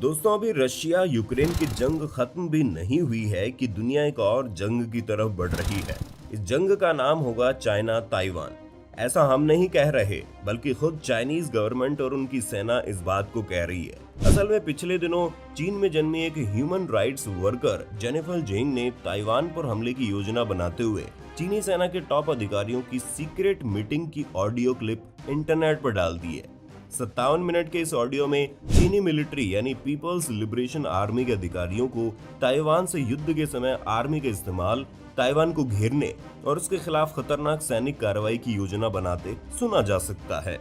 दोस्तों, अभी Russia Ukraine की जंग खत्म भी नहीं हुई है कि दुनिया एक और जंग की तरफ बढ़ रही है। इस जंग का नाम होगा चाइना ताइवान। ऐसा हम नहीं कह रहे, बल्कि खुद चाइनीज गवर्नमेंट और उनकी सेना इस बात को कह रही है। असल में पिछले दिनों चीन में जन्मी एक ह्यूमन राइट्स वर्कर जेनिफर जेंग ने ताइवान पर हमले की योजना बनाते हुए चीनी सेना के टॉप अधिकारियों की सीक्रेट मीटिंग की ऑडियो क्लिप इंटरनेट पर डाल दी है। 57 मिनट के इस ऑडियो में चीनी मिलिट्री यानी पीपल्स लिबरेशन आर्मी के अधिकारियों को ताइवान से युद्ध के समय आर्मी के इस्तेमाल, ताइवान को घेरने और उसके खिलाफ खतरनाक सैनिक कार्रवाई की योजना बनाते सुना जा सकता है।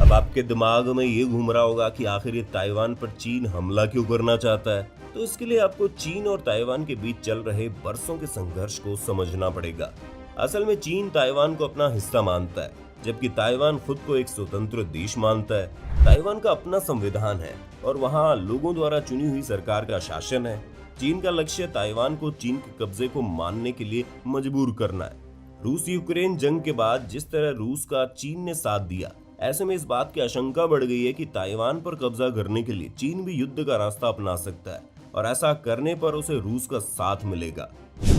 अब आपके दिमाग में ये घूम रहा होगा कि आखिर ये ताइवान पर चीन हमला क्यों करना चाहता है। तो इसके लिए आपको चीन और ताइवान के बीच चल रहे बरसों के संघर्ष को समझना पड़ेगा। असल में चीन ताइवान को अपना हिस्सा मानता है, जबकि ताइवान खुद को एक स्वतंत्र देश मानता है। ताइवान का अपना संविधान है और वहाँ लोगों द्वारा चुनी हुई सरकार का शासन है। चीन का लक्ष्य ताइवान को चीन के कब्जे को मानने के लिए मजबूर करना है। रूस यूक्रेन जंग के बाद जिस तरह रूस का चीन ने साथ दिया, ऐसे में इस बात की आशंका बढ़ गई है कि ताइवान पर कब्जा करने के लिए चीन भी युद्ध का रास्ता अपना सकता है और ऐसा करने पर उसे रूस का साथ मिलेगा।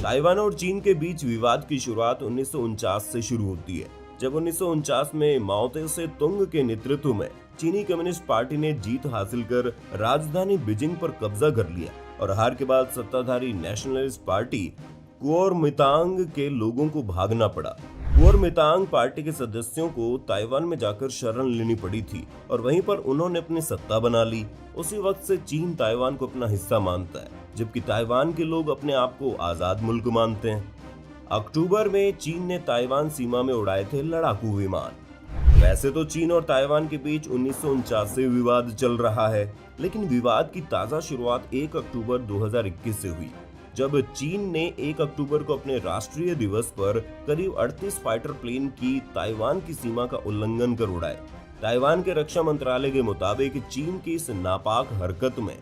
ताइवान और चीन के बीच विवाद की शुरुआत 1949 से शुरू होती है, जब 1949 में माओ त्से तुंग के नेतृत्व में चीनी कम्युनिस्ट पार्टी ने जीत हासिल कर राजधानी बीजिंग पर कब्जा कर लिया और हार के बाद सत्ताधारी नेशनलिस्ट पार्टी कुओमिंतांग के लोगों को भागना पड़ा। कुओमिंतांग पार्टी के सदस्यों को ताइवान में जाकर शरण लेनी पड़ी थी और वहीं पर उन्होंने अपनी सत्ता बना ली। उसी वक्त से चीन ताइवान को अपना हिस्सा मानता है, जबकि ताइवान के लोग अपने आप को आजाद मुल्क मानते हैं। अक्टूबर में चीन ने ताइवान सीमा में उड़ाए थे लड़ाकू विमान। वैसे तो चीन और ताइवान के बीच 1949 से विवाद चल रहा है, लेकिन विवाद की ताजा शुरुआत 1 अक्टूबर 2021 से हुई, जब चीन ने 1 अक्टूबर को अपने राष्ट्रीय दिवस पर करीब 38 फाइटर प्लेन की ताइवान की सीमा का उल्लंघन कर उड़ाए। ताइवान के रक्षा मंत्रालय के मुताबिक चीन की इस नापाक हरकत में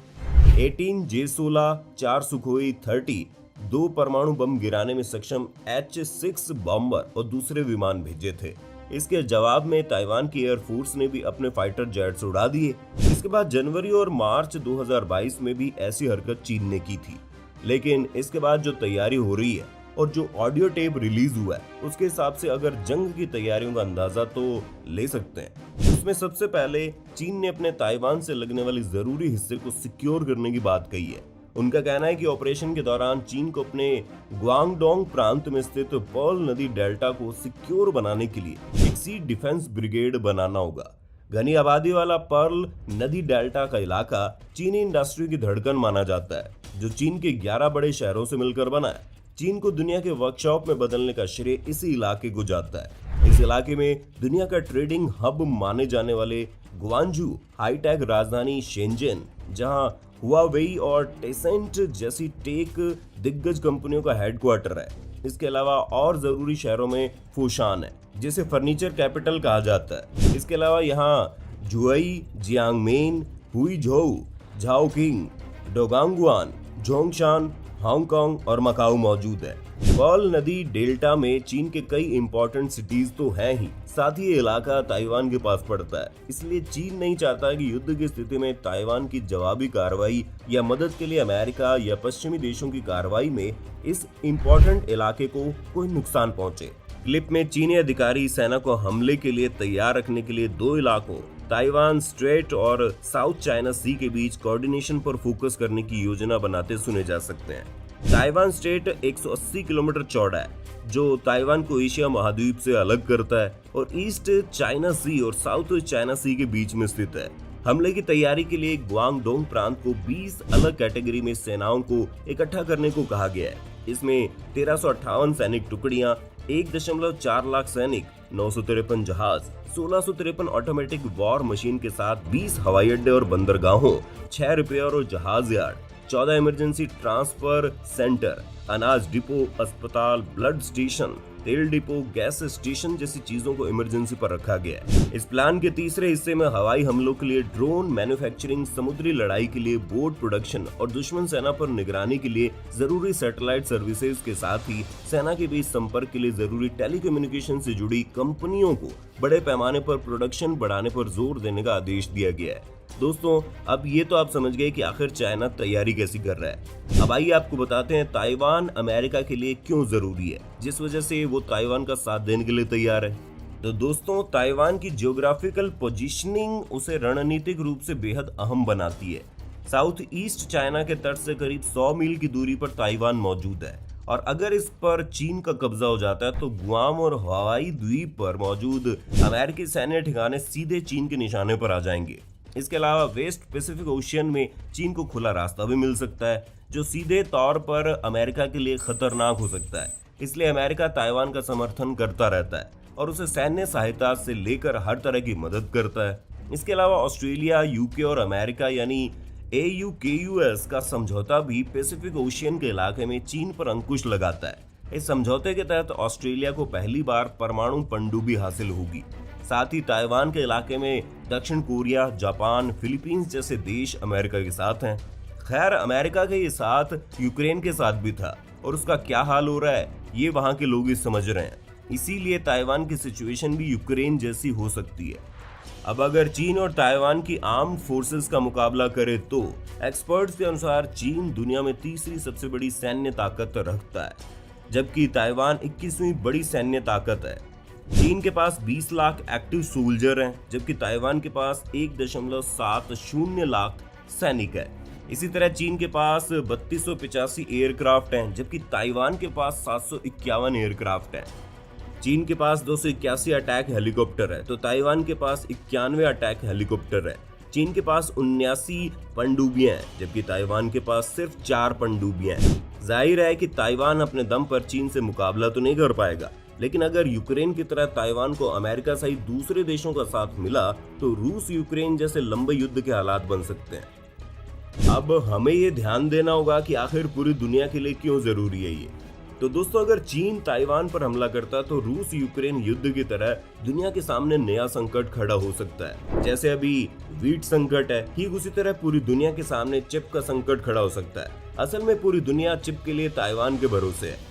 18 J-16, 4 सुखोई 30, 2 परमाणु बम गिराने में सक्षम H-6 बॉम्बर और दूसरे विमान भेजे थे। इसके जवाब में ताइवान की एयरफोर्स ने भी अपने फाइटर जेट्स उड़ा दिए। इसके बाद जनवरी और मार्च 2022 में भी ऐसी हरकत चीन ने की थी। लेकिन इसके बाद जो तैयारी हो रही है और जो ऑडियो टेप रिलीज हुआ है, उसके हिसाब से अगर जंग की तैयारियों का अंदाजा तो ले सकते हैं। उसमें सबसे पहले चीन ने अपने ताइवान से लगने वाले जरूरी हिस्से को सिक्योर करने की बात कही है। उनका कहना है कि ऑपरेशन के दौरान चीन को अपने ग्वांगडोंग प्रांत में स्थित पर्ल नदी डेल्टा को सिक्योर बनाने के लिए एक सी डिफेंस ब्रिगेड बनाना होगा। घनी आबादी वाला पर्ल नदी डेल्टा का इलाका चीनी इंडस्ट्री की धड़कन माना जाता है, जो चीन के 11 बड़े शहरों से मिलकर बना है। चीन को दुनिया के वर्कशॉप में बदलने का श्रेय इसी इलाके को जाता है। इस इलाके में दुनिया का ट्रेडिंग हब माने जाने वाले ग्वांजू, हाईटेक राजधानी शेंजेन, जहां हुआवेई और टेसेंट जैसी टेक दिग्गज कंपनियों का हेडक्वार्टर है। इसके अलावा और जरूरी शहरों में फूशान है, जिसे फर्नीचर कैपिटल कहा जाता है। इसके अलावा यहाँ जुआई, जियांगमेन, हुईझोउ, झाओकिंग, डोगांगुआन, जोंगशान, हांगकांग और मकाऊ मौजूद है। पर्ल नदी डेल्टा में चीन के कई इंपॉर्टेंट सिटीज तो हैं ही, साथ ही ये इलाका ताइवान के पास पड़ता है। इसलिए चीन नहीं चाहता कि युद्ध की स्थिति में ताइवान की जवाबी कार्रवाई या मदद के लिए अमेरिका या पश्चिमी देशों की कार्रवाई में इस इंपॉर्टेंट इलाके को कोई नुकसान पहुंचे। क्लिप में चीनी अधिकारी सेना को हमले के लिए तैयार रखने के लिए 2 इलाकों ताइवान स्ट्रेट और साउथ चाइना सी के बीच कोऑर्डिनेशन पर फोकस करने की योजना बनाते सुने जा सकते हैं। ताइवान स्ट्रेट 180 किलोमीटर चौड़ा है, जो ताइवान को एशिया महाद्वीप से अलग करता है और ईस्ट चाइना सी और साउथ चाइना सी के बीच में स्थित है। हमले की तैयारी के लिए ग्वांगडोंग प्रांत को 20 अलग कैटेगरी में सेनाओं को इकट्ठा करने को कहा गया है। इसमें 1358 सैनिक टुकड़ियां, 1.4 लाख सैनिक, 953 जहाज, 1653 ऑटोमेटिक वॉर मशीन के साथ 20 हवाई अड्डे और बंदरगाहों, 6 रिपेयर और जहाज यार्ड, 14 इमरजेंसी ट्रांसफर सेंटर, अनाज डिपो, अस्पताल, ब्लड स्टेशन, तेल डिपो, गैस स्टेशन जैसी चीजों को इमरजेंसी पर रखा गया है। इस प्लान के तीसरे हिस्से में हवाई हमलों के लिए ड्रोन मैन्युफैक्चरिंग, समुद्री लड़ाई के लिए बोट प्रोडक्शन और दुश्मन सेना पर निगरानी के लिए जरूरी सैटेलाइट सर्विसेज के साथ ही सेना के बीच संपर्क के लिए जरूरी टेलीकम्युनिकेशन से जुड़ी कंपनियों को बड़े पैमाने पर प्रोडक्शन बढ़ाने पर जोर देने का आदेश दिया गया है। दोस्तों, अब ये तो आप समझ गए कि आखिर चाइना तैयारी कैसी कर रहा है। अब आइए आपको बताते हैं ताइवान अमेरिका के लिए क्यों जरूरी है, जिस वजह से वो ताइवान का साथ देने के लिए तैयार है। तो दोस्तों, ताइवान की जियोग्राफिकल पोजीशनिंग उसे रणनीतिक रूप से बेहद अहम बनाती है। साउथ ईस्ट चाइना के तट से करीब 100 मील की दूरी पर ताइवान मौजूद है, और अगर इस पर चीन का कब्जा हो जाता है तो गुआम और हवाई द्वीप पर मौजूद अमेरिकी सैन्य ठिकाने सीधे चीन के निशाने पर आ जाएंगे। इसके अलावा वेस्ट पैसिफिक ओशियन में चीन को खुला रास्ता भी मिल सकता है, जो सीधे तौर पर अमेरिका के लिए खतरनाक हो सकता है। इसलिए अमेरिका ताइवान का समर्थन करता रहता है और उसे सैन्य सहायता से लेकर हर तरह की मदद करता है। इसके अलावा ऑस्ट्रेलिया, यूके और अमेरिका यानी AUKUS का समझौता भी पैसिफिक ओशियन के इलाके में चीन पर अंकुश लगाता है। इस समझौते के तहत ऑस्ट्रेलिया को पहली बार परमाणु पनडुब्बी हासिल होगी। साथ ही ताइवान के इलाके में दक्षिण कोरिया, जापान, फिलीपींस जैसे देश अमेरिका के साथ हैं। खैर, अमेरिका के ये साथ यूक्रेन के साथ भी था, और उसका क्या हाल हो रहा है ये वहां के लोग ही समझ रहे हैं। इसीलिए ताइवान की सिचुएशन भी यूक्रेन जैसी हो सकती है। अब अगर चीन और ताइवान की आर्म्ड फोर्सेस का मुकाबला करे तो एक्सपर्ट्स के अनुसार चीन दुनिया में तीसरी सबसे बड़ी सैन्य ताकत रखता है, जबकि ताइवान 21वीं बड़ी सैन्य ताकत है। चीन के पास 20 लाख एक्टिव सोल्जर हैं, जबकि ताइवान के पास 1.70 लाख सैनिक है। इसी तरह चीन के पास 3285 एयरक्राफ्ट हैं, जबकि ताइवान के पास 751 एयरक्राफ्ट हैं। चीन के पास 281 अटैक हेलीकॉप्टर है, तो ताइवान के पास 91 अटैक हेलीकॉप्टर है। चीन के पास 79 पनडुब्बियां हैं, जबकि ताइवान के पास सिर्फ 4 पनडुब्बियां हैं। जाहिर है कि ताइवान अपने दम पर चीन से मुकाबला तो नहीं कर पाएगा, लेकिन अगर यूक्रेन की तरह ताइवान को अमेरिका सहित दूसरे देशों का साथ मिला तो रूस यूक्रेन जैसे लंबे युद्ध के हालात बन सकते हैं। अब हमें ये ध्यान देना होगा कि आखिर पूरी दुनिया के लिए क्यों जरूरी है ये। तो दोस्तों, अगर चीन ताइवान पर हमला करता तो रूस यूक्रेन युद्ध की तरह दुनिया के सामने नया संकट खड़ा हो सकता है। जैसे अभी वीट संकट है, ठीक उसी तरह पूरी दुनिया के सामने चिप का संकट खड़ा हो सकता है। असल में पूरी दुनिया चिप के लिए ताइवान के भरोसे है।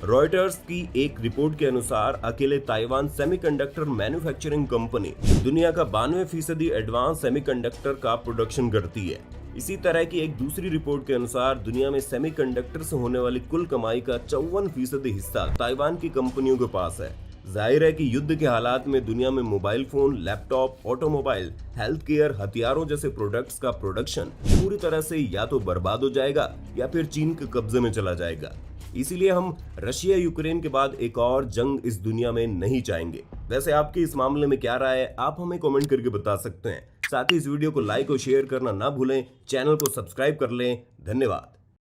रॉयटर्स की एक रिपोर्ट के अनुसार अकेले ताइवान सेमीकंडक्टर मैन्युफैक्चरिंग कंपनी दुनिया का 92% एडवांस सेमीकंडक्टर का प्रोडक्शन करती है। इसी तरह की एक दूसरी रिपोर्ट के अनुसार दुनिया में सेमीकंडक्टर से होने वाली कुल कमाई का 54% हिस्सा ताइवान की कंपनियों के पास है। जाहिर है कि युद्ध के हालात में दुनिया में mobile phone, laptop, automobile, health care, हथियारों जैसे प्रोडक्ट्स का प्रोडक्शन पूरी तरह से या तो बर्बाद हो जाएगा या फिर चीन के कब्जे में चला जाएगा। इसीलिए हम रशिया यूक्रेन के बाद एक और जंग इस दुनिया में नहीं चाहेंगे। वैसे आपकी इस मामले में क्या राय है, आप हमें कमेंट करके बता सकते हैं। साथ ही इस वीडियो को लाइक और शेयर करना ना भूलें, चैनल को सब्सक्राइब कर लें। धन्यवाद।